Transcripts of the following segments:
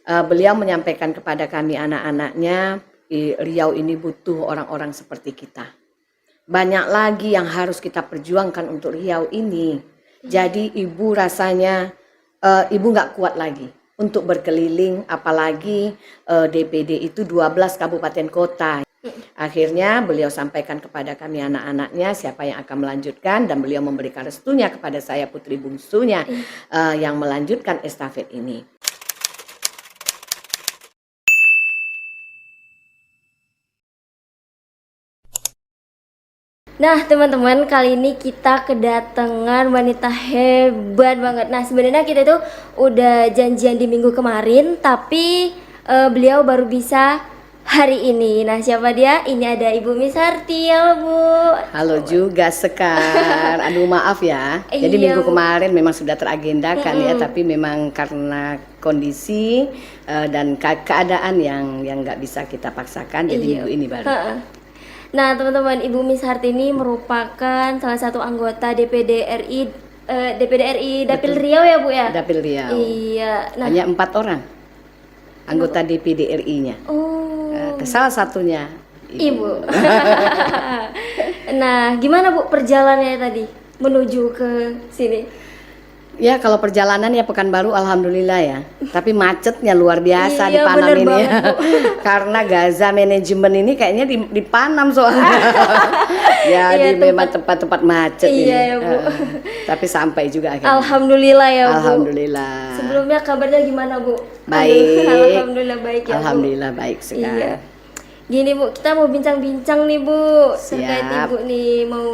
Beliau menyampaikan kepada kami anak-anaknya, Riau ini butuh orang-orang seperti kita. Banyak lagi yang harus kita perjuangkan untuk Riau ini. Jadi ibu rasanya ibu nggak kuat lagi untuk berkeliling, apalagi DPD itu 12 kabupaten kota. Akhirnya beliau sampaikan kepada kami anak-anaknya siapa yang akan melanjutkan, dan beliau memberikan restunya kepada saya putri bungsunya yang melanjutkan estafet ini. Nah teman-teman, kali ini kita kedatangan wanita hebat banget. Nah sebenarnya kita itu udah janjian di minggu kemarin, tapi beliau baru bisa hari ini. Nah siapa dia? Ini ada Ibu Miss Harty. Halo Bu. Halo juga Sekar. Aduh maaf ya. Jadi Iya, minggu Bu. kemarin memang sudah teragendakan ya, tapi memang karena kondisi dan keadaan yang nggak bisa kita paksakan, jadi Iya. minggu ini baru. Ha-ha. Nah teman-teman, Ibu Miss Harty ini merupakan salah satu anggota DPD RI Dapil Riau ya Bu ya? Dapil Riau. Iya. Nah, Hanya 4 orang anggota DPD RI-nya. oh, Salah satunya Ibu. Nah, gimana Bu perjalanannya tadi menuju ke sini? Ya kalau perjalanan ya Pekanbaru alhamdulillah ya. Tapi macetnya luar biasa di Iya, Panam bener ini banget, ya. Bu. Karena Gaza manajemen ini kayaknya di Panam soalnya. Ya Iya, memang tempat-tempat macet Iya, ini. ya, Bu. Tapi sampai juga akhirnya. Alhamdulillah ya Bu. Alhamdulillah. Sebelumnya kabarnya gimana Bu? Baik. Aduh, alhamdulillah baik ya Bu. Alhamdulillah baik sekali. Iya. Gini Bu, kita mau bincang-bincang nih Bu terkait Siap. Ibu nih, mau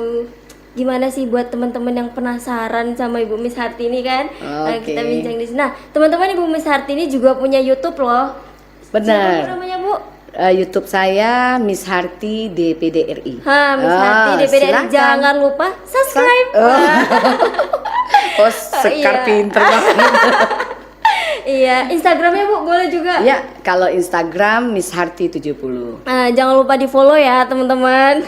gimana sih buat teman-teman yang penasaran sama Ibu Miss Harty ini kan? Nah, Oke. kita bincang di sini. Nah, teman-teman, Ibu Miss Harty ini juga punya YouTube loh. Benar. Siapa namanya Bu? YouTube saya Miss Harty DPD RI. Miss Harty DPD RI. Silakan. Jangan lupa subscribe. Oh, Sekar Iya. pinter banget. Iya, Instagramnya Bu boleh juga. Ya, kalau Instagram Miss Harty 70. Jangan lupa di follow ya teman-teman.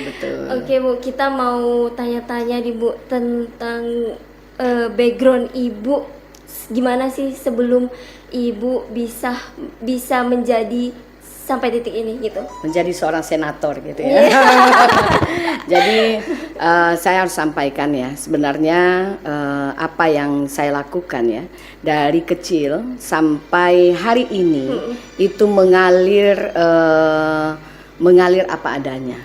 Betul. Oke Bu, kita mau tanya-tanya di Bu tentang background Ibu. Gimana sih sebelum Ibu bisa menjadi sampai titik ini gitu? Menjadi seorang senator gitu ya. Jadi saya harus sampaikan ya, sebenarnya apa yang saya lakukan ya dari kecil sampai hari ini itu mengalir apa adanya.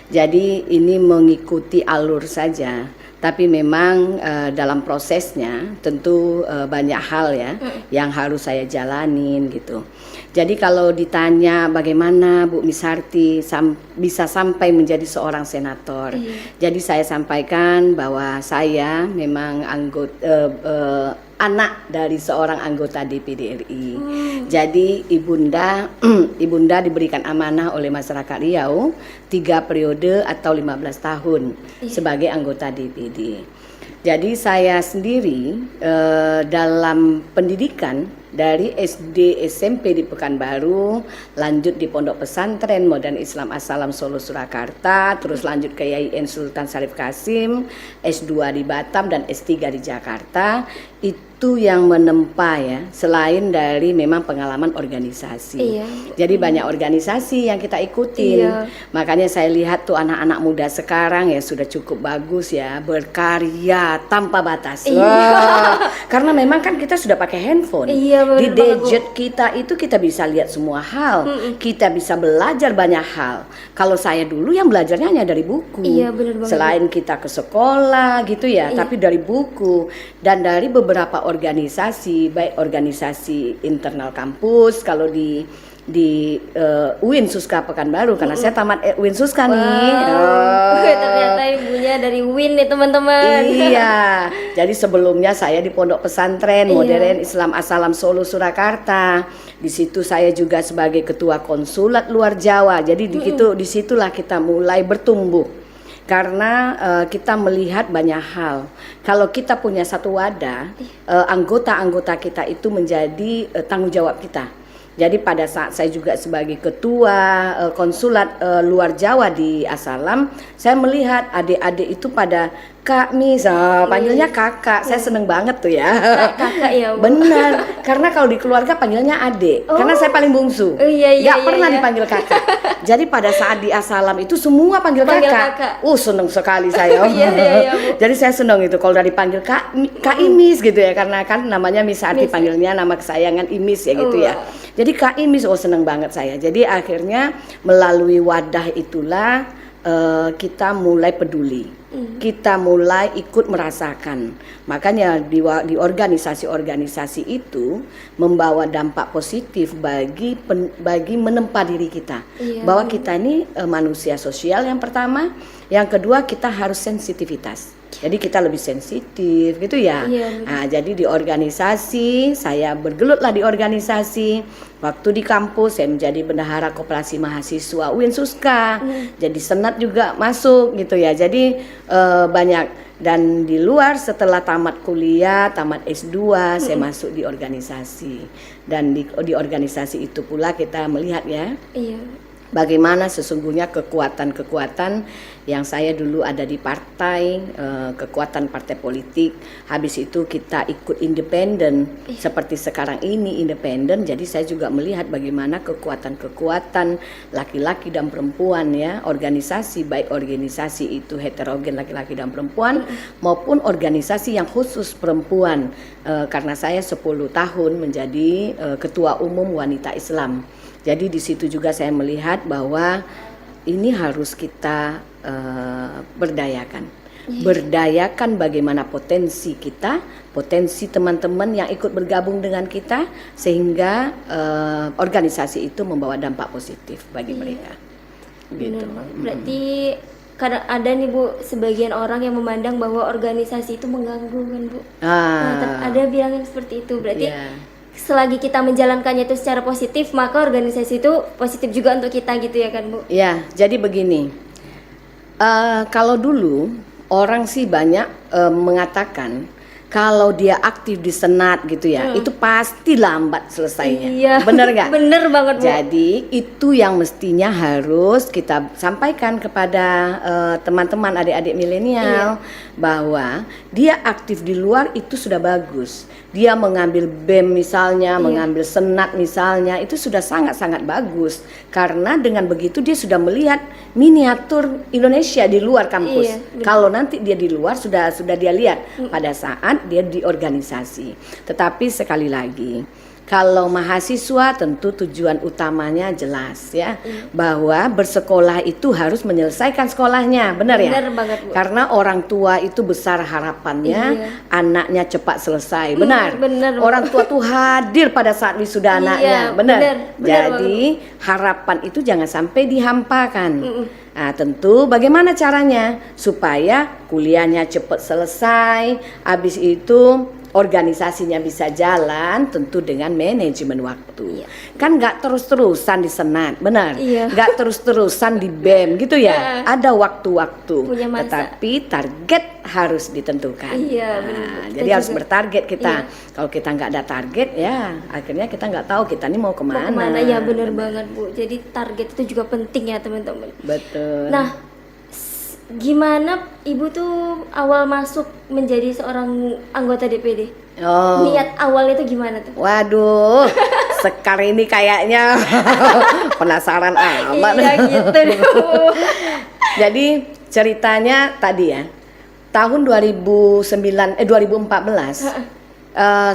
Jadi ini mengikuti alur saja. Tapi memang dalam prosesnya tentu banyak hal ya yang harus saya jalanin gitu. Jadi kalau ditanya bagaimana Bu Miss Harty bisa sampai menjadi seorang senator, jadi saya sampaikan bahwa saya memang anak dari seorang anggota DPD RI. Jadi ibunda diberikan amanah oleh masyarakat Riau 3 periode atau 15 tahun sebagai anggota DPD. Jadi saya sendiri dalam pendidikan dari SD SMP di Pekanbaru, lanjut di Pondok Pesantren Modern Islam As-Salam Solo Surakarta, terus lanjut ke IAIN Sultan Syarif Kasim, S2 di Batam dan S3 di Jakarta. Itu yang menempa ya, selain dari memang pengalaman organisasi. Iya. Jadi banyak organisasi yang kita ikutin. Iya. Makanya saya lihat tuh anak-anak muda sekarang ya sudah cukup bagus ya, berkarya tanpa batas. Wah, karena memang kan kita sudah pakai handphone. Iya, bener Di banget, Bu. gadget kita itu kita bisa lihat semua hal. Kita bisa belajar banyak hal. Kalau saya dulu yang belajarnya hanya dari buku. Iya, bener banget, Selain kita ke sekolah gitu ya, tapi dari buku dan dari beberapa organisasi, baik organisasi internal kampus, kalau di UIN Suska Pekanbaru karena saya tamat UIN Suska nih. Ternyata ibunya dari UIN nih teman-teman. Iya. Jadi sebelumnya saya di Pondok Pesantren Modern Islam As-Salam Solo Surakarta. Di situ saya juga sebagai ketua konsulat luar Jawa. Jadi disitulah kita mulai bertumbuh. Karena kita melihat banyak hal. Kalau kita punya satu wadah, anggota-anggota kita itu menjadi tanggung jawab kita. Jadi pada saat saya juga sebagai ketua konsulat luar Jawa di Asalam, saya melihat adik-adik itu pada Kak Mis, panggilnya kakak. Saya seneng banget tuh ya. Kakak ya, Bu. Benar, karena kalau di keluarga panggilnya adik. Karena saya paling bungsu. Nggak pernah dipanggil kakak. Jadi pada saat di Asalam itu semua panggil kakak. Seneng sekali saya. Bu. Jadi saya seneng itu kalau udah dipanggil Kak Imis gitu ya, karena kan namanya Misarti, panggilnya nama kesayangan Imis ya gitu ya. Jadi Kak Imis, seneng banget saya. Jadi akhirnya melalui wadah itulah kita mulai peduli. Kita mulai ikut merasakan. Makanya di organisasi-organisasi itu membawa dampak positif bagi menempa diri kita. Bahwa kita ini manusia sosial yang pertama, yang kedua kita harus sensitivitas. Jadi kita lebih sensitif gitu ya. Nah, jadi di organisasi saya bergelutlah di organisasi. Waktu di kampus saya menjadi bendahara koperasi mahasiswa UIN Suska. Jadi senat juga masuk gitu ya. Jadi banyak. Dan di luar setelah tamat kuliah, tamat S2, saya masuk di organisasi. Dan di organisasi itu pula kita melihat ya. Bagaimana sesungguhnya kekuatan-kekuatan yang saya dulu ada di partai, kekuatan partai politik. Habis itu kita ikut independen, seperti sekarang ini independen. Jadi saya juga melihat bagaimana kekuatan-kekuatan laki-laki dan perempuan ya, organisasi, baik organisasi itu heterogen laki-laki dan perempuan maupun organisasi yang khusus perempuan. Karena saya 10 tahun menjadi ketua umum wanita Islam. Jadi di situ juga saya melihat bahwa ini harus kita berdayakan. Berdayakan bagaimana potensi kita, potensi teman-teman yang ikut bergabung dengan kita, sehingga organisasi itu membawa dampak positif bagi mereka. Gitu. Berarti kadang ada nih Bu, sebagian orang yang memandang bahwa organisasi itu mengganggu kan Bu. Ada bilang yang seperti itu. Berarti selagi kita menjalankannya itu secara positif, maka organisasi itu positif juga untuk kita gitu ya kan Bu? Ya, jadi begini, kalau dulu orang sih banyak mengatakan kalau dia aktif di senat gitu ya, itu pasti lambat selesainya. Bener nggak? Bener banget Bu. Jadi itu yang mestinya harus kita sampaikan kepada teman-teman adik-adik milenial, bahwa dia aktif di luar itu sudah bagus. Dia mengambil BEM misalnya, mengambil senat misalnya, itu sudah sangat-sangat bagus. Karena dengan begitu dia sudah melihat miniatur Indonesia di luar kampus. Kalau nanti dia di luar sudah dia lihat pada saat dia di organisasi. Tetapi sekali lagi, kalau mahasiswa tentu tujuan utamanya jelas ya, bahwa bersekolah itu harus menyelesaikan sekolahnya, benar ya? Benar banget Bu. Karena orang tua itu besar harapannya anaknya cepat selesai, benar? Benar. Orang tua tuh hadir pada saat wisuda anaknya, benar? Jadi harapan itu jangan sampai dihampakan. Nah, tentu bagaimana caranya supaya kuliahnya cepat selesai, habis itu organisasinya bisa jalan, tentu dengan manajemen waktu. Kan nggak terus-terusan di senat, benar? Nggak terus-terusan di BEM gitu ya. Ada waktu-waktu, tetapi target harus ditentukan. Jadi harus bertarget kita. Kalau kita nggak ada target ya, akhirnya kita nggak tahu kita ini mau kemana. Ya benar banget Bu. Jadi target itu juga penting ya teman-teman. Betul. Nah, gimana Ibu tuh awal masuk menjadi seorang anggota DPD? Niat awalnya tuh gimana tuh? Waduh, Sekar ini kayaknya penasaran amat. Iya gitu deh Bu. Jadi ceritanya tadi ya, tahun 2014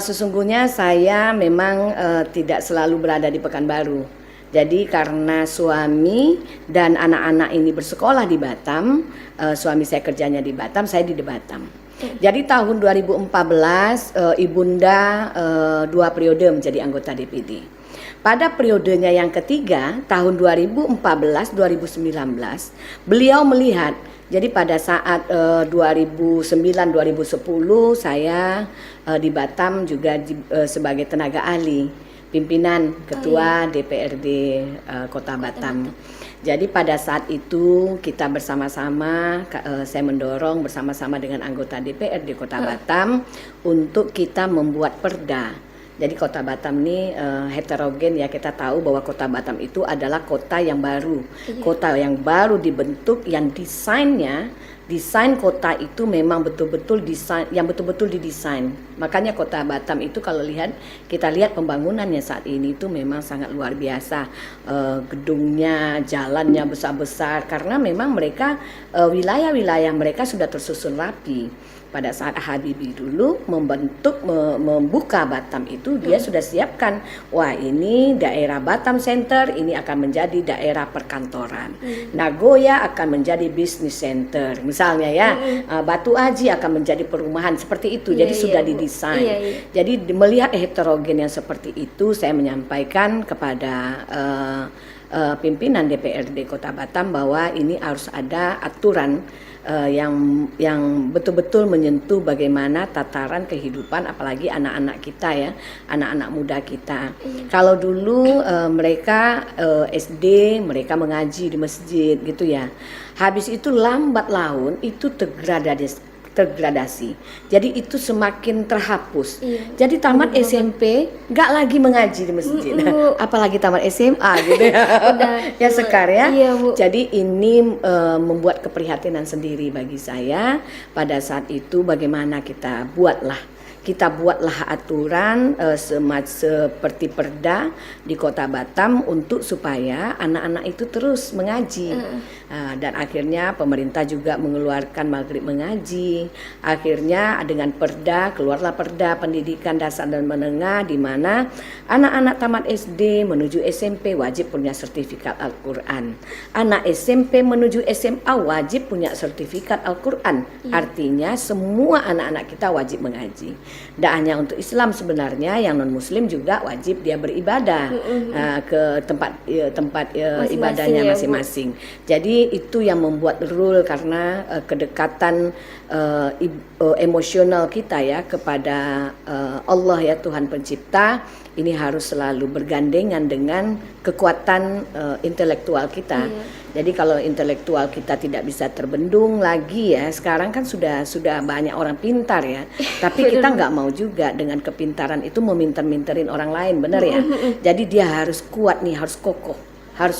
sesungguhnya saya memang tidak selalu berada di Pekanbaru. Jadi karena suami dan anak-anak ini bersekolah di Batam, suami saya kerjanya di Batam, saya di Batam. Jadi tahun 2014 Ibunda 2 periode menjadi anggota DPD. Pada periodenya yang ketiga tahun 2014-2019 beliau melihat, jadi pada saat 2009-2010 saya di Batam juga sebagai tenaga ahli, pimpinan ketua DPRD Kota Batam. Jadi pada saat itu kita bersama-sama, saya mendorong bersama-sama dengan anggota DPRD Kota Batam untuk kita membuat perda. Jadi Kota Batam ini heterogen ya, kita tahu bahwa Kota Batam itu adalah kota yang baru, kota yang baru dibentuk, yang desain kota itu memang betul-betul desain yang betul-betul didesain. Makanya Kota Batam itu kalau kita lihat pembangunannya saat ini itu memang sangat luar biasa. Gedungnya, jalannya besar-besar karena memang mereka wilayah-wilayah mereka sudah tersusun rapi. Pada saat Habibie dulu membuka Batam itu dia sudah siapkan, wah ini daerah Batam Center ini akan menjadi daerah perkantoran, Nagoya akan menjadi business center misalnya ya, Batu Aji akan menjadi perumahan seperti itu. Jadi sudah didesain. Jadi melihat heterogen yang seperti itu, saya menyampaikan kepada pimpinan DPRD Kota Batam bahwa ini harus ada aturan yang betul-betul menyentuh bagaimana tataran kehidupan apalagi anak-anak kita ya, anak-anak muda kita. Kalau dulu mereka SD mereka mengaji di masjid gitu ya. Habis itu lambat laun itu tergradasi. Jadi itu semakin terhapus. Jadi tamat SMP nggak lagi mengaji di masjid, apalagi tamat SMA gitu ya. Ya Sekar ya. Jadi ini membuat keprihatinan sendiri bagi saya pada saat itu. Bagaimana kita buatlah aturan seperti perda di Kota Batam untuk supaya anak-anak itu terus mengaji. Dan akhirnya pemerintah juga mengeluarkan maghrib mengaji. Akhirnya dengan perda keluarlah perda pendidikan dasar dan menengah di mana anak-anak tamat SD menuju SMP wajib punya sertifikat Al-Quran. Anak SMP menuju SMA wajib punya sertifikat Al-Quran. Artinya semua anak-anak kita wajib mengaji. Tidak hanya untuk Islam sebenarnya, yang non Muslim juga wajib dia beribadah ke tempat ibadahnya masing-masing. Jadi itu yang membuat rule karena kedekatan emosional kita ya kepada Allah ya, Tuhan Pencipta. Ini harus selalu bergandengan dengan kekuatan intelektual kita. Jadi kalau intelektual kita tidak bisa terbendung lagi ya, sekarang kan sudah banyak orang pintar ya. Tapi kita nggak mau juga dengan kepintaran itu meminter-minterin orang lain, benar ya. Jadi dia harus kuat nih, harus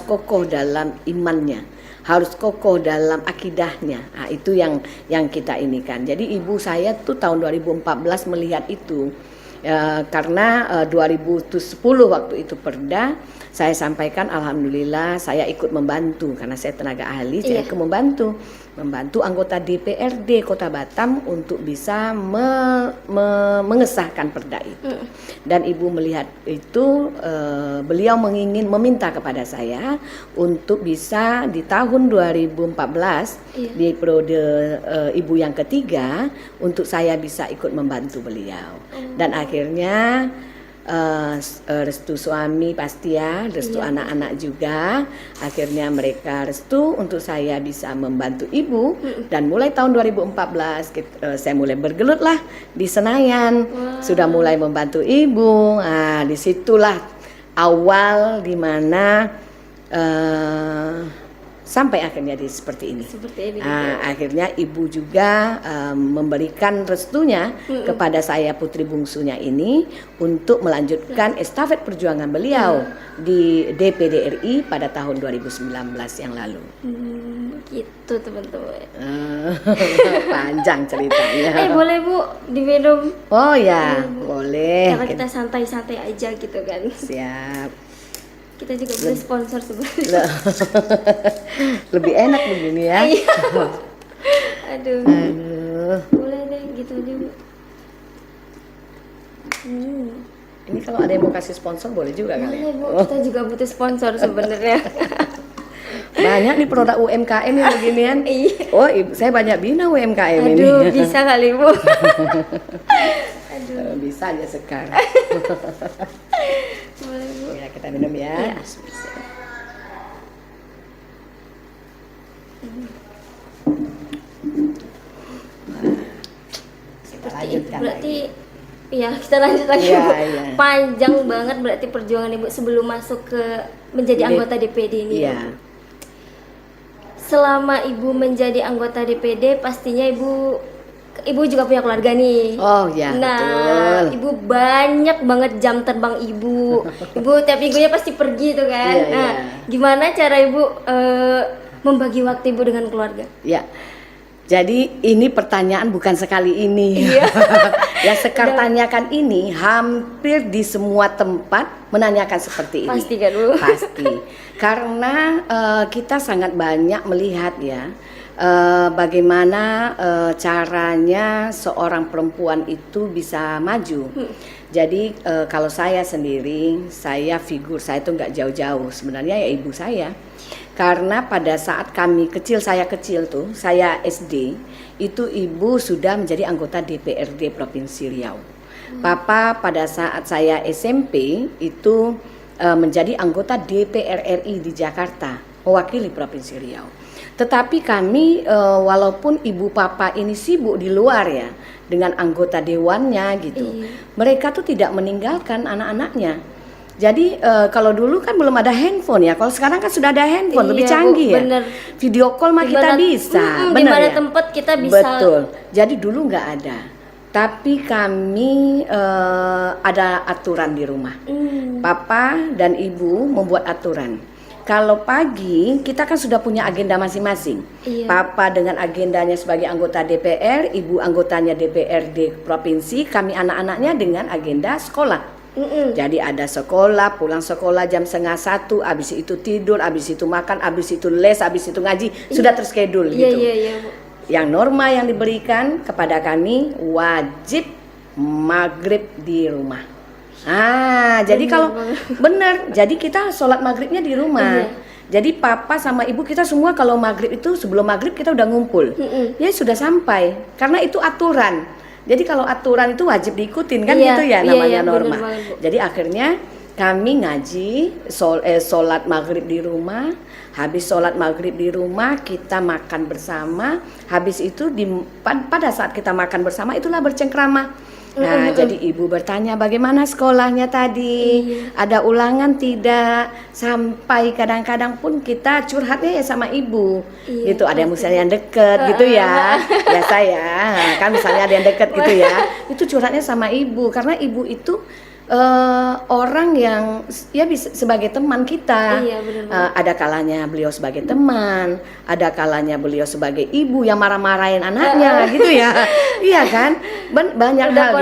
kokoh dalam imannya, harus kokoh dalam akidahnya. Nah, itu yang kita ini kan. Jadi ibu saya tuh tahun 2014 melihat itu. Karena 2010 waktu itu perda, saya sampaikan alhamdulillah saya ikut membantu karena saya tenaga ahli, saya ikut membantu anggota DPRD Kota Batam untuk bisa mengesahkan perda itu. Dan ibu melihat itu, beliau meminta kepada saya untuk bisa di tahun 2014 di periode ibu yang ketiga untuk saya bisa ikut membantu beliau. Dan akhirnya restu suami pasti ya, restu anak-anak juga. Akhirnya mereka restu untuk saya bisa membantu ibu. Dan mulai tahun 2014 saya mulai bergelut lah di Senayan. Sudah mulai membantu ibu. Nah, disitulah awal dimana sampai akhirnya seperti ini. Akhirnya ibu juga memberikan restunya kepada saya putri bungsunya ini untuk melanjutkan estafet perjuangan beliau di DPD RI pada tahun 2019 yang lalu. Gitu teman-teman. Panjang ceritanya. Boleh Bu diminum? Oh ya, boleh. Karena kita santai-santai aja gitu kan. Siap. Kita juga boleh sponsor sebenarnya. Lebih enak begini ya. Aduh. Boleh deh gitu aja Bu. Ini kalau ada yang mau kasih sponsor boleh juga kali ya? Boleh Bu, kita juga butuh sponsor sebenarnya. Banyak nih produk UMKM yang beginian. Oh, saya banyak bina UMKM ini. Aduh, bisa kali Bu. Aduh. Bisa aja sekarang. Boleh Bu. Ya, kita minum ya. Kita lanjutkan berarti lagi. Iya, kita lanjut lagi Ya, Bu. ya. Panjang banget berarti perjuangan Ibu sebelum masuk ke menjadi anggota DPD ini. Iya. Ya, Bu. Selama Ibu menjadi anggota DPD pastinya Ibu ibu juga punya keluarga nih. Oh ya, Nah, betul. ibu banyak banget jam terbang ibu. Ibu tiap minggunya pasti pergi tuh kan. Iya, Nah, iya. gimana cara ibu membagi waktu ibu dengan keluarga? Ya. Jadi ini pertanyaan bukan sekali ini. Iya. Yang Sekar tanyakan ini hampir di semua tempat menanyakan seperti ini. Pasti kan, Bu? Pasti. Karena kita sangat banyak melihat ya bagaimana caranya seorang perempuan itu bisa maju. Jadi kalau saya sendiri, figur saya itu nggak jauh-jauh. Sebenarnya ya ibu saya. Karena pada saat saya kecil tuh, saya SD, itu ibu sudah menjadi anggota DPRD Provinsi Riau. Papa pada saat saya SMP itu menjadi anggota DPR RI di Jakarta, mewakili Provinsi Riau. Tetapi kami walaupun ibu papa ini sibuk di luar ya, dengan anggota dewannya gitu, mereka tuh tidak meninggalkan anak-anaknya. Jadi kalau dulu kan belum ada handphone ya. Kalau sekarang kan sudah ada handphone, lebih canggih ya. Bener. Video call mah kita bisa, di bener mana ya. tempat kita bisa. Betul. Jadi dulu nggak ada. Tapi kami ada aturan di rumah. Papa dan ibu membuat aturan. Kalau pagi kita kan sudah punya agenda masing-masing. Iya. Papa dengan agendanya sebagai anggota DPR, ibu anggotanya DPRD provinsi, kami anak-anaknya dengan agenda sekolah. Jadi ada sekolah, pulang sekolah jam 12:30, abis itu tidur, abis itu makan, abis itu les, abis itu ngaji, sudah terschedule gitu. Iya, Bu. Yang norma yang diberikan kepada kami wajib maghrib di rumah. Jadi kalau benar, jadi kita sholat maghribnya di rumah. Jadi papa sama ibu kita semua kalau maghrib itu sebelum maghrib kita udah ngumpul. Ya sudah sampai, karena itu aturan. Jadi kalau aturan itu wajib diikutin kan gitu ya namanya norma. Jadi akhirnya kami ngaji, sholat maghrib di rumah. Habis sholat maghrib di rumah kita makan bersama. Habis itu pada saat kita makan bersama itulah bercengkrama. Nah, jadi ibu bertanya bagaimana sekolahnya tadi, ada ulangan tidak, sampai kadang-kadang pun kita curhatnya ya sama ibu, gitu. Ada yang misalnya yang deket gitu ya, biasa ya, kan misalnya ada yang deket gitu ya, itu curhatnya sama ibu, karena ibu itu orang yang ya bisa sebagai teman kita. Ada kalanya beliau sebagai teman, ada kalanya beliau sebagai ibu yang marah-marahin anaknya gitu ya. Iya kan? Banyak hal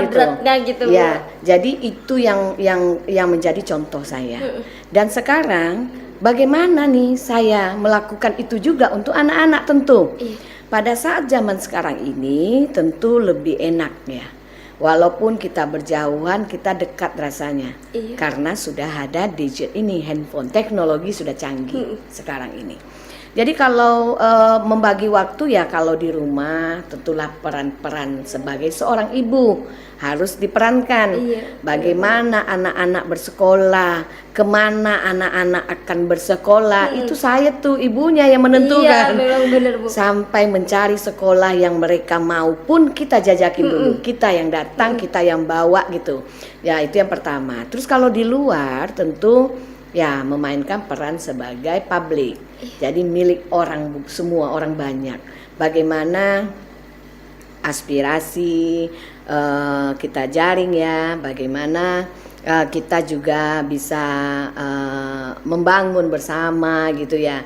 gitu. Ya, jadi itu yang menjadi contoh saya. Dan sekarang bagaimana nih saya melakukan itu juga untuk anak-anak tentu. Pada saat zaman sekarang ini tentu lebih enak ya. Walaupun kita berjauhan, kita dekat rasanya. Karena sudah ada gadget ini, handphone, teknologi sudah canggih sekarang ini. Jadi kalau membagi waktu ya kalau di rumah tentulah peran-peran sebagai seorang ibu harus diperankan. Bagaimana anak-anak bersekolah, kemana anak-anak akan bersekolah, itu saya tuh ibunya yang menentukan. Bener, Bu. Sampai mencari sekolah yang mereka mau pun kita jajakin dulu, kita yang datang, kita yang bawa gitu. Ya itu yang pertama. Terus kalau di luar tentu ya memainkan peran sebagai publik, jadi milik orang semua, orang banyak. Bagaimana aspirasi kita jaring ya, bagaimana kita juga bisa membangun bersama gitu ya,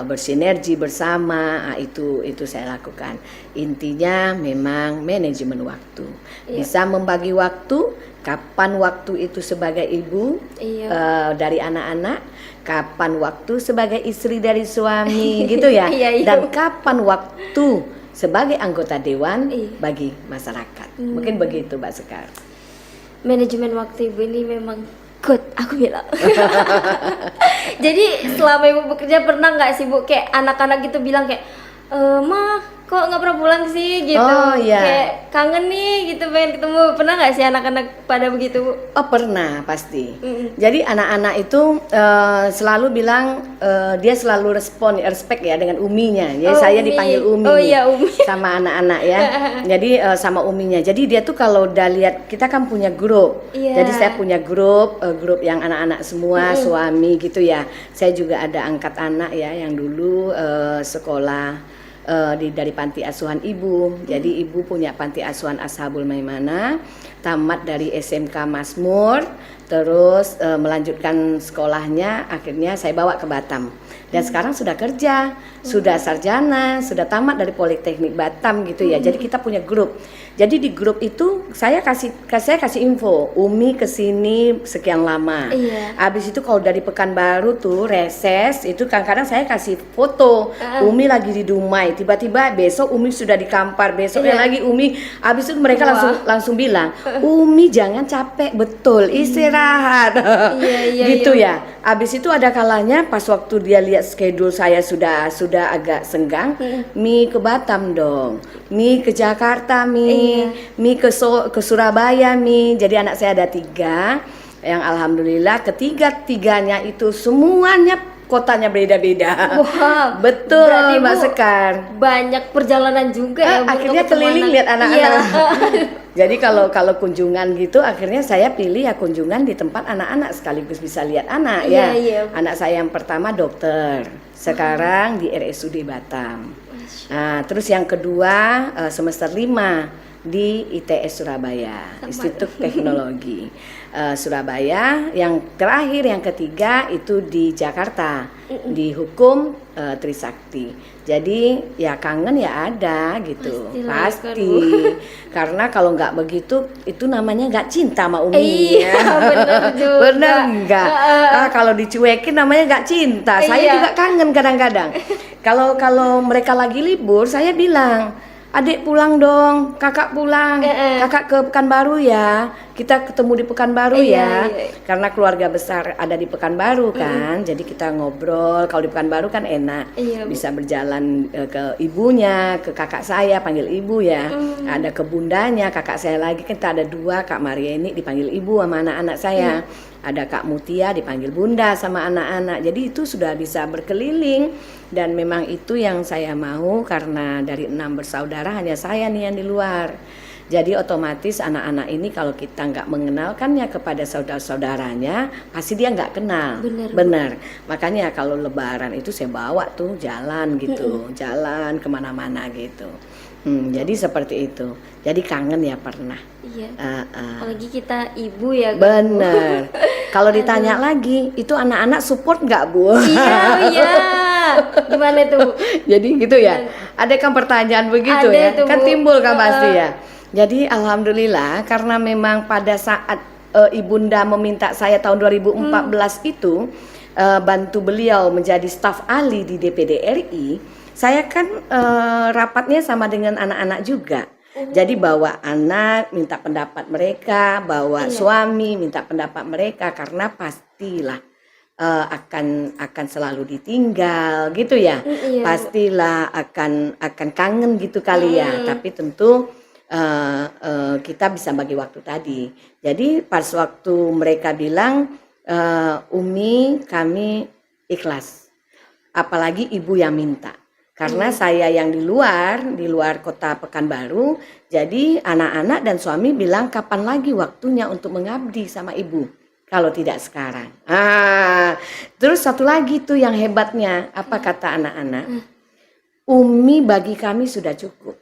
bersinergi bersama. Itu saya lakukan. Intinya memang manajemen waktu, bisa membagi waktu. Kapan waktu itu sebagai ibu dari anak-anak, kapan waktu sebagai istri dari suami gitu ya, dan kapan waktu sebagai anggota dewan bagi masyarakat. Mungkin begitu Mbak Sekar. Manajemen waktu ibu ini memang good, aku bilang. Jadi selama ibu bekerja pernah nggak sih Bu kayak anak-anak gitu bilang kayak mah kok nggak pernah pulang sih gitu, kayak kangen nih gitu pengen ketemu, pernah nggak sih anak-anak pada begitu Bu? Oh pernah pasti. Jadi anak-anak itu selalu bilang dia selalu respect ya dengan uminya. Jadi saya dipanggil Umi, Umi. sama anak-anak ya. Jadi sama uminya. Jadi dia tuh kalau udah lihat kita kan punya grup. Jadi saya punya grup yang anak-anak semua suami gitu ya. Saya juga ada angkat anak ya yang dulu sekolah dari panti asuhan ibu. Jadi ibu punya panti asuhan Ashabul Maimanah, tamat dari SMK Masmur, terus melanjutkan sekolahnya, akhirnya saya bawa ke Batam. Dan sekarang sudah kerja, sudah sarjana, sudah tamat dari Politeknik Batam gitu ya. Jadi kita punya grup. Jadi di grup itu saya kasih info, Umi kesini sekian lama. Iya. Habis itu kalau dari Pekanbaru tuh reses itu kadang-kadang saya kasih foto, Umi lagi di Dumai, tiba-tiba besok Umi sudah di Kampar, besoknya lagi Umi. Habis itu mereka langsung bilang, Umi jangan capek, betul, istirahat. Gitu ya. Habis itu ada kalanya pas waktu dia lihat schedule saya sudah agak senggang, Mi ke Batam dong, Mi ke Jakarta, Mi ke Surabaya, Mi. Jadi anak saya ada 3, yang alhamdulillah ketiga-tiganya itu semuanya kotanya beda-beda. Wow, betul berarti Mbak Bu, Sekar. banyak perjalanan juga ya Bu, Akhirnya untuk keliling kemana. lihat anak-anak. Iya. Jadi kalau kunjungan gitu, akhirnya saya pilih ya kunjungan di tempat anak-anak sekaligus bisa lihat anak ya. Iya. Anak saya yang pertama dokter, sekarang di RSUD Batam. Nah, terus yang kedua semester 5 di ITS Surabaya, Institut Teknologi Surabaya. Yang terakhir yang ketiga itu di Jakarta, di Hukum Trisakti. Jadi ya kangen ya ada gitu, pasti. Karena kalau nggak begitu itu namanya nggak cinta sama Umi. Iya, bener juga. Bener nggak? Kalau dicuekin namanya nggak cinta. Saya juga kangen kadang-kadang. Kalau mereka lagi libur, saya bilang, adik pulang dong, kakak pulang, kakak ke Pekanbaru ya, kita ketemu di Pekanbaru ya. Karena keluarga besar ada di Pekanbaru kan, jadi kita ngobrol. Kalau di Pekanbaru kan enak, bisa berjalan ke ibunya, ke kakak saya panggil ibu ya, ada ke bundanya, kakak saya lagi, kita ada 2, Kak Maria ini dipanggil ibu sama anak-anak saya. Ada Kak Mutia dipanggil bunda sama anak-anak. Jadi itu sudah bisa berkeliling. Dan memang itu yang saya mau, karena dari 6 bersaudara hanya saya nih yang di luar. Jadi otomatis anak-anak ini kalau kita nggak mengenalkannya kepada saudara-saudaranya, pasti dia nggak kenal. Bener. Makanya kalau lebaran itu saya bawa tuh jalan gitu, jalan kemana-mana gitu. Jadi seperti itu. Jadi kangen ya pernah. Iya. Apalagi kita ibu ya. Bener. Kalau ditanya lagi, itu anak-anak support nggak Bu? Iya. Gimana tuh? Jadi gitu ya. Ada kan pertanyaan begitu Ada ya? itu, Kan Bu. timbul kan pasti ya. Jadi alhamdulillah karena memang pada saat ibunda meminta saya tahun 2014 itu bantu beliau menjadi staf ahli di DPD RI. Saya kan rapatnya sama dengan anak-anak juga. Jadi bawa anak, minta pendapat mereka, bawa suami, minta pendapat mereka, karena pastilah akan selalu ditinggal gitu ya. Pastilah akan kangen gitu kali ya. Tapi tentu kita bisa bagi waktu tadi. Jadi pas waktu mereka bilang, Umi kami ikhlas, apalagi ibu yang minta. Karena saya yang di luar kota Pekanbaru, jadi anak-anak dan suami bilang kapan lagi waktunya untuk mengabdi sama ibu, kalau tidak sekarang. Terus satu lagi tuh yang hebatnya, apa kata anak-anak? Umi bagi kami sudah cukup.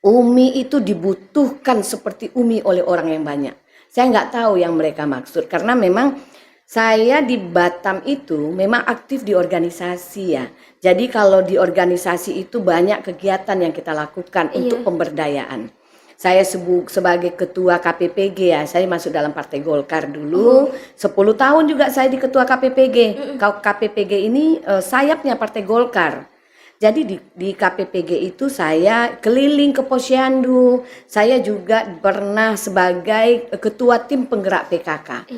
Umi itu dibutuhkan seperti Umi oleh orang yang banyak. Saya nggak tahu yang mereka maksud, karena memang saya di Batam itu memang aktif di organisasi ya. Jadi kalau di organisasi itu banyak kegiatan yang kita lakukan untuk pemberdayaan. Saya sebagai ketua KPPG ya, saya masuk dalam Partai Golkar dulu. 10 tahun juga saya di ketua KPPG. KPPG ini sayapnya Partai Golkar. Jadi di KPPG itu saya keliling ke Posyandu. Saya juga pernah sebagai ketua tim penggerak PKK.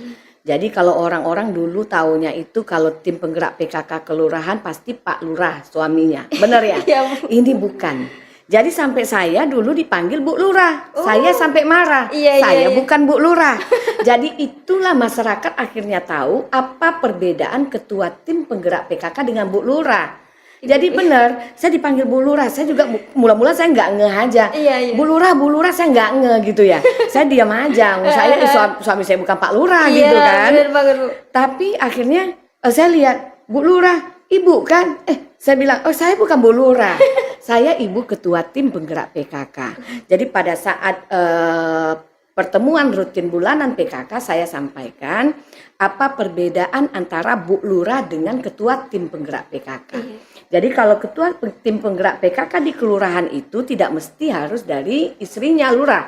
Jadi kalau orang-orang dulu taunya itu kalau tim penggerak PKK kelurahan pasti Pak Lurah suaminya. Bener ya? Ini bukan. Jadi sampai saya dulu dipanggil Bu Lurah. Saya sampai marah. Saya bukan Bu Lurah. Jadi itulah masyarakat akhirnya tahu apa perbedaan ketua tim penggerak PKK dengan Bu Lurah. Jadi benar, saya dipanggil Bu Lurah. Saya juga mula-mula saya nggak ngeh aja. Bu Lurah saya nggak ngeh gitu ya. Saya diam aja. Saya suami saya bukan Pak Lurah gitu kan. Bener banget, Bu. Tapi akhirnya saya lihat Bu Lurah ibu kan? Saya bilang, oh saya bukan Bu Lurah, saya ibu ketua tim penggerak PKK. Jadi pada saat pertemuan rutin bulanan PKK saya sampaikan apa perbedaan antara Bu Lurah dengan ketua tim penggerak PKK. Jadi kalau ketua tim penggerak PKK di kelurahan itu tidak mesti harus dari istrinya lurah.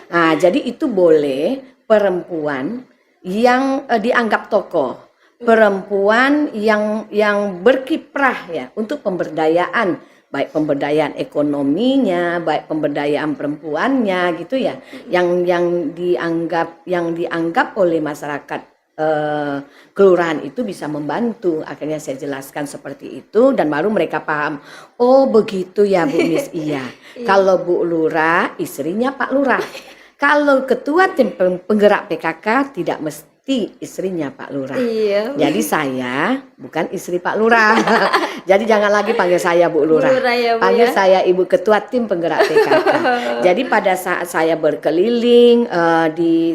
Nah, jadi itu boleh perempuan yang dianggap tokoh, perempuan yang berkiprah ya untuk pemberdayaan, baik pemberdayaan ekonominya, baik pemberdayaan perempuannya gitu ya, yang dianggap oleh masyarakat kelurahan itu bisa membantu. Akhirnya saya jelaskan seperti itu dan baru mereka paham. Oh begitu ya Bu Miss, iya. Kalau Bu Lurah istrinya Pak Lurah. Kalau ketua tim penggerak PKK tidak mesti istrinya Pak Lurah. Iya. Jadi saya bukan istri Pak Lurah. Jadi jangan lagi panggil saya Bu Lurah. Bu Lurah ya, Bu, panggil ya? saya Ibu Ketua Tim Penggerak PKK. Jadi pada saat saya berkeliling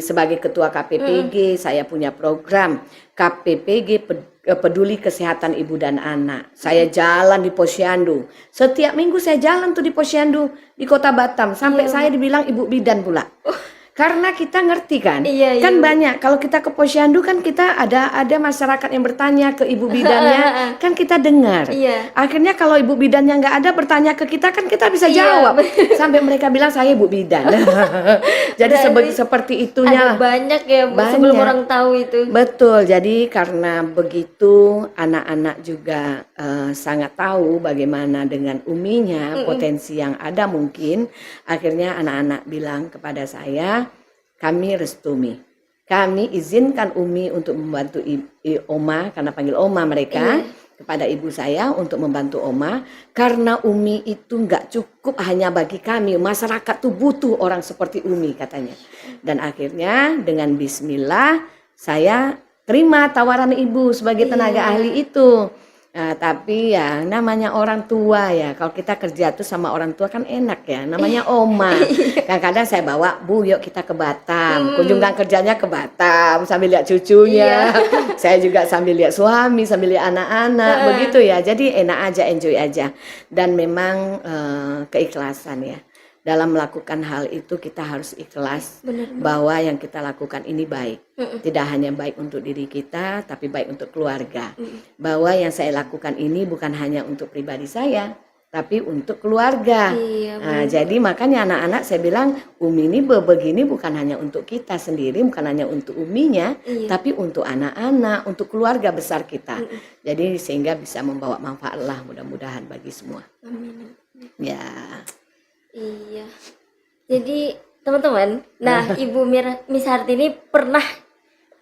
sebagai Ketua KPPG, saya punya program KPPG Peduli Kesehatan Ibu dan Anak. Saya jalan di Posyandu. Setiap minggu saya jalan tuh di Posyandu di Kota Batam sampai saya dibilang Ibu Bidan pula. Karena kita ngerti kan, kan banyak kalau kita ke Posyandu kan kita ada masyarakat yang bertanya ke ibu bidannya, kan kita dengar. Akhirnya kalau ibu bidannya nggak ada bertanya ke kita kan kita bisa jawab. Sampai mereka bilang saya ibu bidan. Jadi seperti itunya. Ada banyak ya Bu, banyak. sebelum orang tahu itu. Betul. Jadi karena begitu anak-anak juga sangat tahu bagaimana dengan uminya potensi yang ada mungkin. Akhirnya anak-anak bilang kepada saya, kami restumi, kami izinkan Umi untuk membantu Oma, karena panggil Oma mereka, kepada ibu saya untuk membantu Oma, karena Umi itu nggak cukup hanya bagi kami, masyarakat tuh butuh orang seperti Umi katanya. Dan akhirnya dengan bismillah saya terima tawaran ibu sebagai tenaga ahli itu. Nah, tapi ya namanya orang tua ya, kalau kita kerja tuh sama orang tua kan enak ya, namanya oma. Kadang-kadang saya bawa, Bu yuk kita ke Batam, kunjungan kerjanya ke Batam sambil lihat cucunya. Saya juga sambil lihat suami, sambil lihat anak-anak, begitu ya. Jadi enak aja, enjoy aja. Dan memang keikhlasan ya. Dalam melakukan hal itu kita harus ikhlas. Bahwa yang kita lakukan ini baik. Tidak hanya baik untuk diri kita, tapi baik untuk keluarga. Bahwa yang saya lakukan ini bukan hanya untuk pribadi saya, tapi untuk keluarga. Nah, jadi makanya anak-anak saya bilang, Umi ini begini bukan hanya untuk kita sendiri, bukan hanya untuk uminya, tapi untuk anak-anak, untuk keluarga besar kita. Jadi sehingga bisa membawa manfaat lah mudah-mudahan bagi semua. Amin. Ya. Iya. Jadi teman-teman, nah Ibu Miss Hartini pernah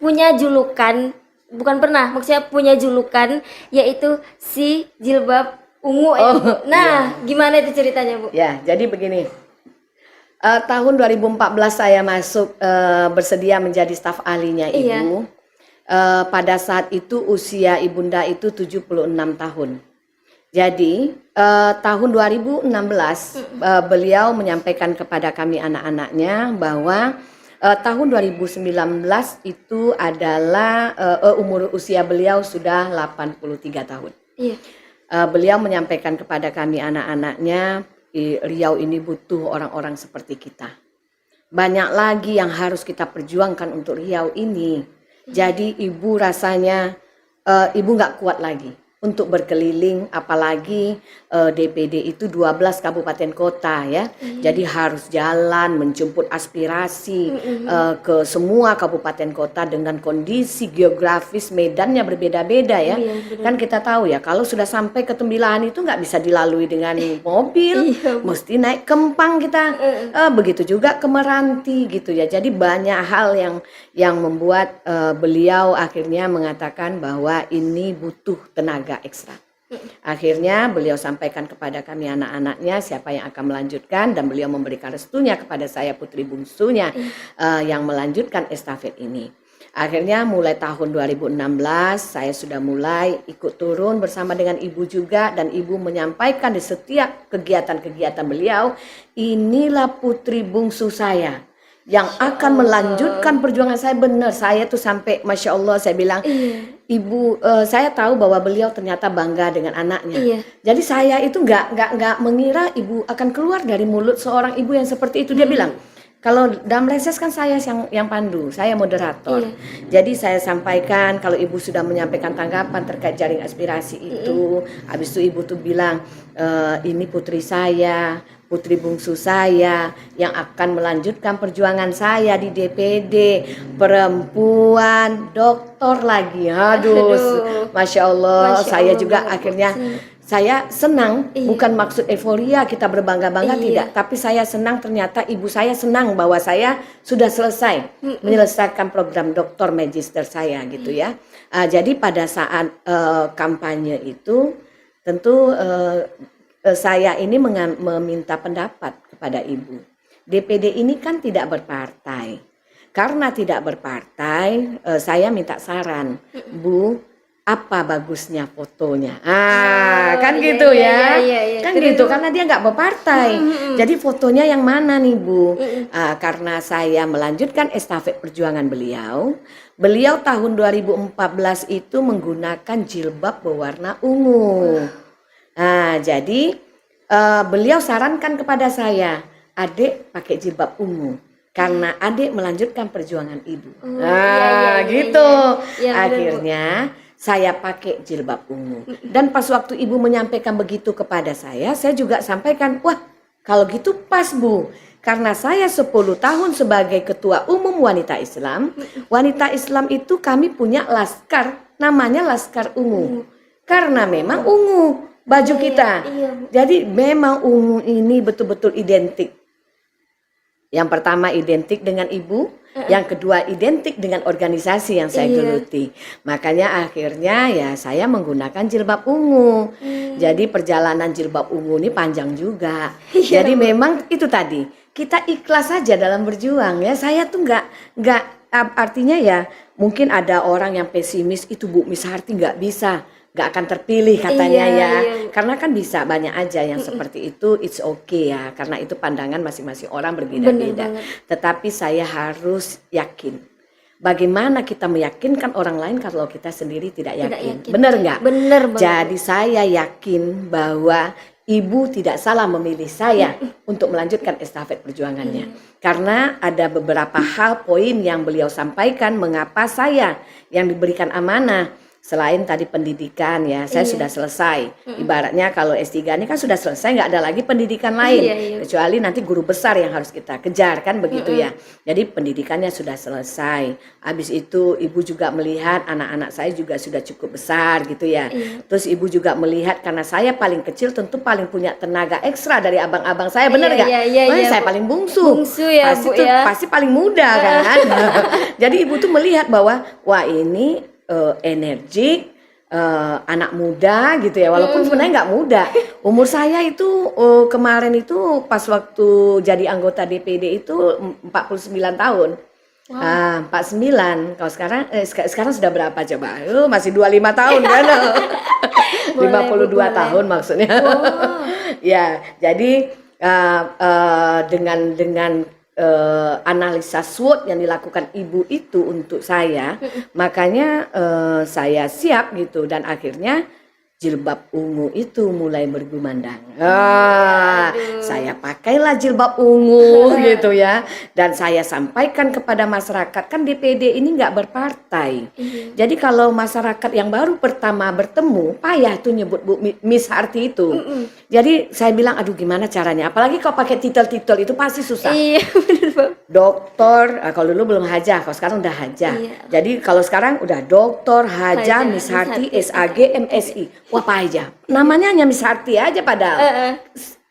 punya julukan, bukan pernah, maksudnya punya julukan yaitu si jilbab ungu. Nah, gimana itu ceritanya Bu? Ya, jadi begini. Tahun 2014 saya masuk bersedia menjadi staf ahlinya Ibu. Pada saat itu usia Ibunda itu 76 tahun. Jadi tahun 2016 beliau menyampaikan kepada kami anak-anaknya bahwa tahun 2019 itu adalah umur usia beliau sudah 83 tahun. Beliau menyampaikan kepada kami anak-anaknya, Riau ini butuh orang-orang seperti kita. Banyak lagi yang harus kita perjuangkan untuk Riau ini. Jadi ibu rasanya ibu nggak kuat lagi untuk berkeliling, apalagi DPD itu 12 kabupaten kota ya. Jadi harus jalan menjemput aspirasi ke semua kabupaten kota dengan kondisi geografis medannya berbeda-beda ya. Kan kita tahu ya, kalau sudah sampai ke Tembilahan itu nggak bisa dilalui dengan mobil, mesti naik kempang kita. Begitu juga ke Meranti gitu ya. Jadi banyak hal yang membuat beliau akhirnya mengatakan bahwa ini butuh tenaga ekstra. Akhirnya beliau sampaikan kepada kami anak-anaknya siapa yang akan melanjutkan, dan beliau memberikan restunya kepada saya putri bungsunya yang melanjutkan estafet ini. Akhirnya mulai tahun 2016 saya sudah mulai ikut turun bersama dengan ibu juga, dan ibu menyampaikan di setiap kegiatan-kegiatan beliau, inilah putri bungsu saya yang akan melanjutkan perjuangan saya. Benar, saya tuh sampai Masya Allah saya bilang, Ibu, saya tahu bahwa beliau ternyata bangga dengan anaknya. Iya. Jadi saya itu nggak mengira Ibu akan keluar dari mulut seorang ibu yang seperti itu. Dia bilang, kalau dalam reses kan saya yang pandu, saya moderator. Jadi saya sampaikan kalau Ibu sudah menyampaikan tanggapan terkait jaring aspirasi itu, habis itu Ibu tuh bilang, ini putri saya, putri bungsu saya yang akan melanjutkan perjuangan saya di DPD, perempuan, doktor lagi. Aduh, Masya Allah, saya juga akhirnya saya senang, bukan maksud euforia kita berbangga-bangga tidak, tapi saya senang ternyata ibu saya senang bahwa saya sudah selesai menyelesaikan program doktor magister saya gitu ya. Jadi pada saat kampanye itu tentu saya ini meminta pendapat kepada ibu. DPD ini kan tidak berpartai. Karena tidak berpartai, saya minta saran, Bu, apa bagusnya fotonya? Kan gitu ya. Kan gitu, karena dia nggak berpartai. Jadi fotonya yang mana nih, Bu? Karena saya melanjutkan estafet perjuangan beliau. Beliau tahun 2014 itu menggunakan jilbab berwarna ungu. Jadi beliau sarankan kepada saya, Adik pakai jilbab ungu. Karena adik melanjutkan perjuangan ibu. Gitu. Akhirnya saya pakai jilbab ungu. Dan pas waktu ibu menyampaikan begitu kepada saya juga sampaikan, wah kalau gitu pas Bu. Karena saya 10 tahun sebagai ketua umum wanita Islam. Wanita Islam itu kami punya laskar, namanya Laskar Ungu. Karena memang ungu baju kita. Jadi memang ungu ini betul-betul identik. Yang pertama identik dengan ibu, yang kedua identik dengan organisasi yang saya geluti. Makanya akhirnya ya saya menggunakan jilbab ungu. Jadi perjalanan jilbab ungu ini panjang juga. Jadi memang itu tadi, kita ikhlas saja dalam berjuang ya. Saya tuh nggak artinya ya mungkin ada orang yang pesimis itu Bu Misharti nggak bisa. Gak akan terpilih katanya karena kan bisa banyak aja yang seperti itu, it's okay ya, karena itu pandangan masing-masing orang berbeda-beda. Tetapi saya harus yakin. Bagaimana kita meyakinkan orang lain kalau kita sendiri tidak yakin? Benar nggak? Benar banget. Jadi saya yakin bahwa ibu tidak salah memilih saya untuk melanjutkan estafet perjuangannya. Karena ada beberapa hal poin yang beliau sampaikan mengapa saya yang diberikan amanah. Selain tadi pendidikan ya, saya sudah selesai. Ibaratnya kalau S3 ini kan sudah selesai, nggak ada lagi pendidikan lain. Kecuali nanti guru besar yang harus kita kejar kan begitu ya. Jadi pendidikannya sudah selesai. Habis itu ibu juga melihat anak-anak saya juga sudah cukup besar gitu ya. Terus ibu juga melihat karena saya paling kecil tentu paling punya tenaga ekstra dari abang-abang saya, benar nggak? Saya paling bungsu. Ya, pasti Bu, pasti paling muda kan. Jadi ibu tuh melihat bahwa wah ini energik, anak muda gitu ya, walaupun sebenarnya nggak muda. Umur saya itu kemarin itu pas waktu jadi anggota DPD itu 49 tahun. 49. Kalau sekarang sudah berapa coba? Masih 25 tahun kan? 52 tahun maksudnya. Ya, jadi dengan analisa SWOT yang dilakukan ibu itu untuk saya, makanya saya siap gitu dan akhirnya jilbab ungu itu mulai bergumandang. Saya pakailah jilbab ungu gitu ya, dan saya sampaikan kepada masyarakat kan DPD ini nggak berpartai. Jadi kalau masyarakat yang baru pertama bertemu payah tuh nyebut Bu Misharti itu. Jadi saya bilang aduh gimana caranya, apalagi kalau pakai titel-titel itu pasti susah. Iya benar Pak. Dokter, kalau dulu belum Hajah, kalau sekarang udah Hajah. Jadi kalau sekarang udah Dokter Hajah Misharti SAG MSI. Wah apa aja, namanya hanya Misharti aja padahal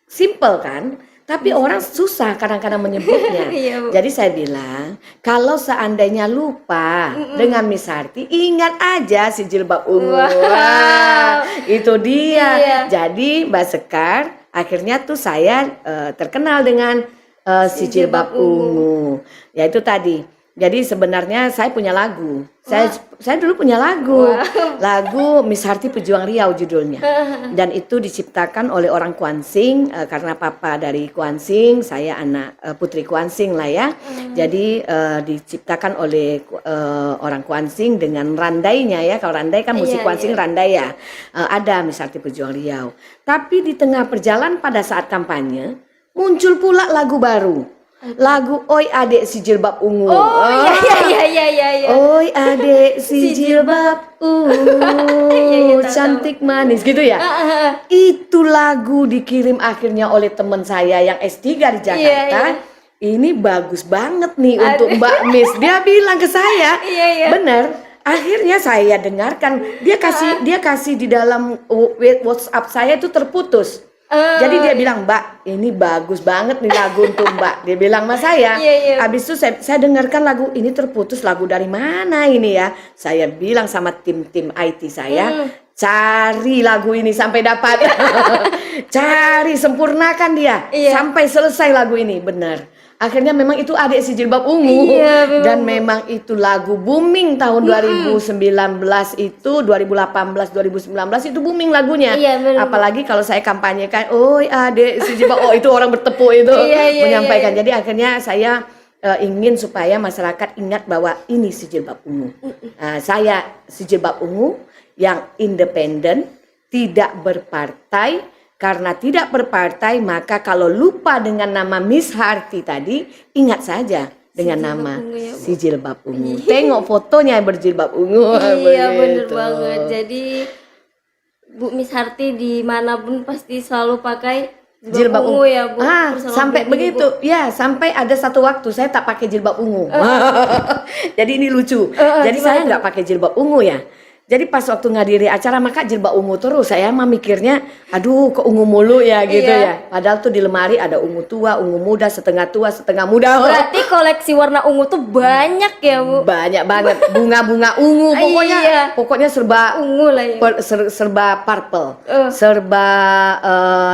simple kan, tapi orang susah kadang-kadang menyebutnya. Jadi saya bilang kalau seandainya lupa dengan Misharti, ingat aja si jilbab ungu. Wah, itu dia. Jadi Mbak Sekar akhirnya tuh saya terkenal dengan si jilbab ungu. Ya itu tadi. Jadi sebenarnya saya punya lagu. Saya dulu punya lagu. Lagu Miss Harti Pejuang Riau judulnya. Dan itu diciptakan oleh orang Kuansing karena papa dari Kuansing, saya anak putri Kuansing lah ya. Jadi diciptakan oleh orang Kuansing dengan randainya ya. Kalau randai kan musik Kuansing randai ya. Ada Miss Harti Pejuang Riau. Tapi di tengah perjalanan pada saat kampanye muncul pula lagu baru. Lagu Oi Adek Si Jilbab Ungu. Iya. Oi adek si jilbab ungu, cantik manis gitu ya. Itu lagu dikirim akhirnya oleh teman saya yang S3 di Jakarta. Ini bagus banget nih untuk Mbak Miss. Dia bilang ke saya, bener. Akhirnya saya dengarkan. Dia kasih di dalam WhatsApp saya itu terputus. Jadi dia bilang, Mbak, ini bagus banget nih lagu untuk Mbak. Dia bilang sama saya. Habis itu saya dengarkan lagu ini terputus, lagu dari mana ini ya? Saya bilang sama tim IT saya, cari lagu ini sampai dapat. Cari, sempurnakan dia sampai selesai lagu ini, benar. Akhirnya memang itu Adek Si Jilbab Ungu. Dan memang itu lagu booming tahun 2019 itu, 2018, 2019 itu booming lagunya. Apalagi kalau saya kampanyekan, oi Adek Si Jilbab, oh itu orang bertepuk itu menyampaikan. Jadi akhirnya saya ingin supaya masyarakat ingat bahwa ini Si Jilbab Ungu. Saya Si Jilbab Ungu yang independen, tidak berpartai. Karena tidak berpartai, maka kalau lupa dengan nama Miss Harti tadi, ingat saja dengan nama Si Jilbab Ungu. Tengok fotonya berjilbab ungu. Iya bener banget. Jadi Bu Miss Harti dimanapun pasti selalu pakai jilbab ungu ya Bu. Sampai begitu. Bu. Ya, sampai ada satu waktu saya tak pakai jilbab ungu. Jadi ini lucu. Jadi saya nggak pakai jilbab ungu ya. Jadi pas waktu ngadiri acara maka jilbab ungu terus. Saya mah mikirnya, aduh kok ungu mulu ya gitu ya. Padahal tuh di lemari ada ungu tua, ungu muda, setengah tua, setengah muda. Berarti koleksi warna ungu tuh banyak ya Bu? Banyak banget. Bunga-bunga ungu. Pokoknya serba ungu lah ya. Serba purple. Serba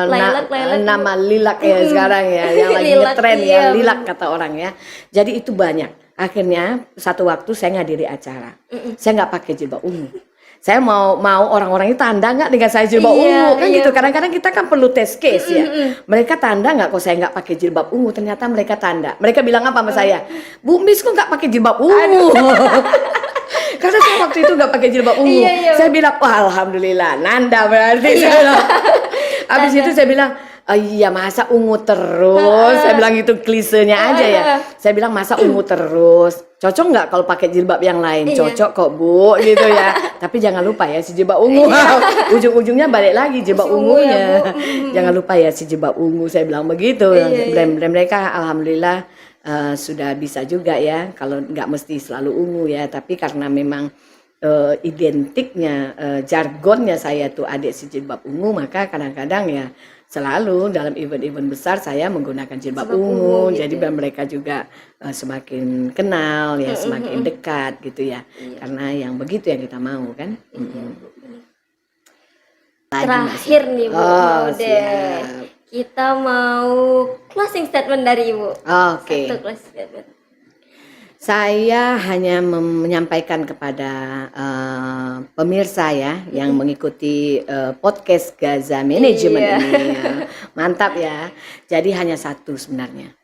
lilac, nama lilac ya sekarang ya. Yang lagi ngetren ya, lilac kata orang ya. Jadi itu banyak. Akhirnya satu waktu saya ngadiri acara, saya nggak pakai jilbab ungu. Saya mau orang-orang itu tanda nggak dengan saya jilbab ungu kan gitu. Kadang-kadang kita kan perlu test case ya. Mereka tanda nggak kok saya nggak pakai jilbab ungu? Ternyata mereka tanda. Mereka bilang apa sama saya? Bu Miss kok nggak pakai jilbab ungu? Karena saya waktu itu nggak pakai jilbab ungu. Saya bilang, wah alhamdulillah, nanda berarti. Habis itu saya bilang, oh iya masa ungu terus? Saya bilang itu klisenya aja ya. Saya bilang masa ungu terus? Cocok nggak kalau pakai jilbab yang lain? Cocok kok Bu, gitu ya. Tapi jangan lupa ya si jilbab ungu. Ujung-ujungnya balik lagi jilbab ungunya. Jangan lupa ya si jilbab ungu. Saya bilang begitu. Dan mereka alhamdulillah sudah bisa juga ya. Kalau nggak mesti selalu ungu ya. Tapi karena memang identiknya, jargonnya saya tuh Adek Si Jilbab Ungu, maka kadang-kadang ya selalu dalam event-event besar saya menggunakan jilbab ungu gitu. Jadi mereka juga semakin kenal ya, semakin dekat gitu ya. Karena yang begitu yang kita mau kan. Terakhir nih Bu, kita mau closing statement dari Ibu. Oke. Satu closing statement. Saya hanya menyampaikan kepada pemirsa ya yang mengikuti podcast Gaza Management ini. Mantap ya. Jadi hanya satu sebenarnya.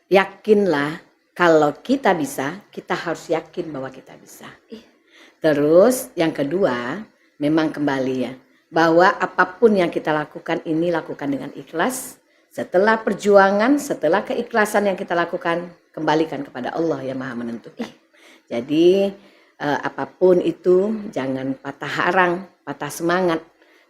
Yakinlah kalau kita bisa, kita harus yakin bahwa kita bisa. Terus yang kedua, memang kembali ya, bahwa apapun yang kita lakukan ini lakukan dengan ikhlas. Setelah perjuangan, setelah keikhlasan yang kita lakukan, kembalikan kepada Allah yang Maha Menentukan. Jadi apapun itu jangan patah harang, patah semangat.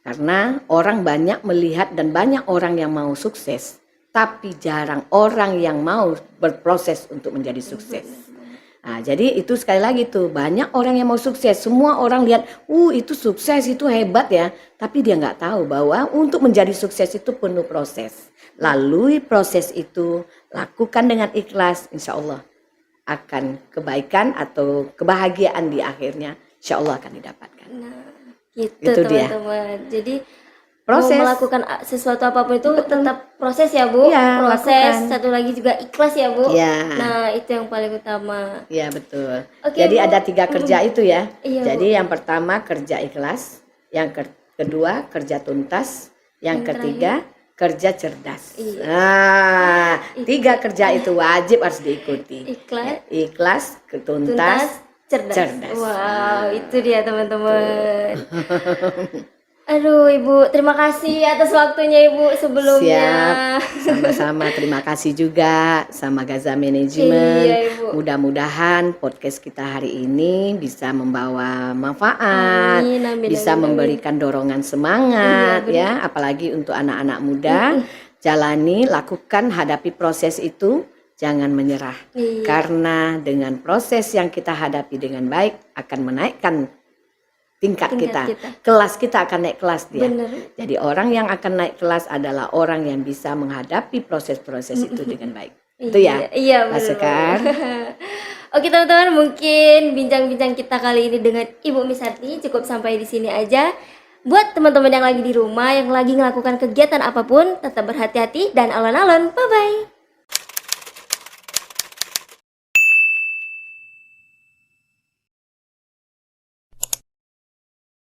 Karena orang banyak melihat dan banyak orang yang mau sukses. Tapi jarang orang yang mau berproses untuk menjadi sukses. Nah, jadi itu sekali lagi tuh banyak orang yang mau sukses. Semua orang lihat, itu sukses, itu hebat ya. Tapi dia nggak tahu bahwa untuk menjadi sukses itu penuh proses. Lalui proses itu, lakukan dengan ikhlas, insya Allah akan kebaikan atau kebahagiaan di akhirnya, insya Allah akan didapatkan. Nah, gitu itu teman-teman. Jadi Proses. Mau melakukan sesuatu apapun itu tetap proses ya Bu. Iya, Proses. lakukan. Satu lagi juga ikhlas ya Bu. Iya. Nah itu yang paling utama. Ya betul. Oke, Jadi Bu. ada 3 kerja itu ya. Iya, Jadi yang pertama kerja ikhlas, yang kedua kerja tuntas, yang ketiga kerja cerdas. Iya. Nah, 3 kerja itu wajib harus diikuti. Ikhlas, Ya, ikhlas, tuntas, tuntas, cerdas. cerdas. Wow, itu dia teman-teman. Aduh Ibu, terima kasih atas waktunya Ibu sebelumnya. Siap, sama-sama. Terima kasih juga sama Gaza Management. Iya, Ibu. Mudah-mudahan podcast kita hari ini bisa membawa manfaat, Amin, amin, bisa amin, memberikan dorongan semangat Iya, ya, apalagi untuk anak-anak muda. Jalani, lakukan, hadapi proses itu, jangan menyerah. Iya. Karena dengan proses yang kita hadapi dengan baik akan menaikkan tingkat kita. Kelas kita akan naik kelas dia. Bener. Jadi orang yang akan naik kelas adalah orang yang bisa menghadapi proses-proses itu dengan baik. Itu ya, Iya, Mas Sekar. Oke teman-teman, mungkin bincang-bincang kita kali ini dengan Ibu Misarti cukup sampai di sini aja. Buat teman-teman yang lagi di rumah, yang lagi melakukan kegiatan apapun, tetap berhati-hati dan alon-alon. Bye-bye.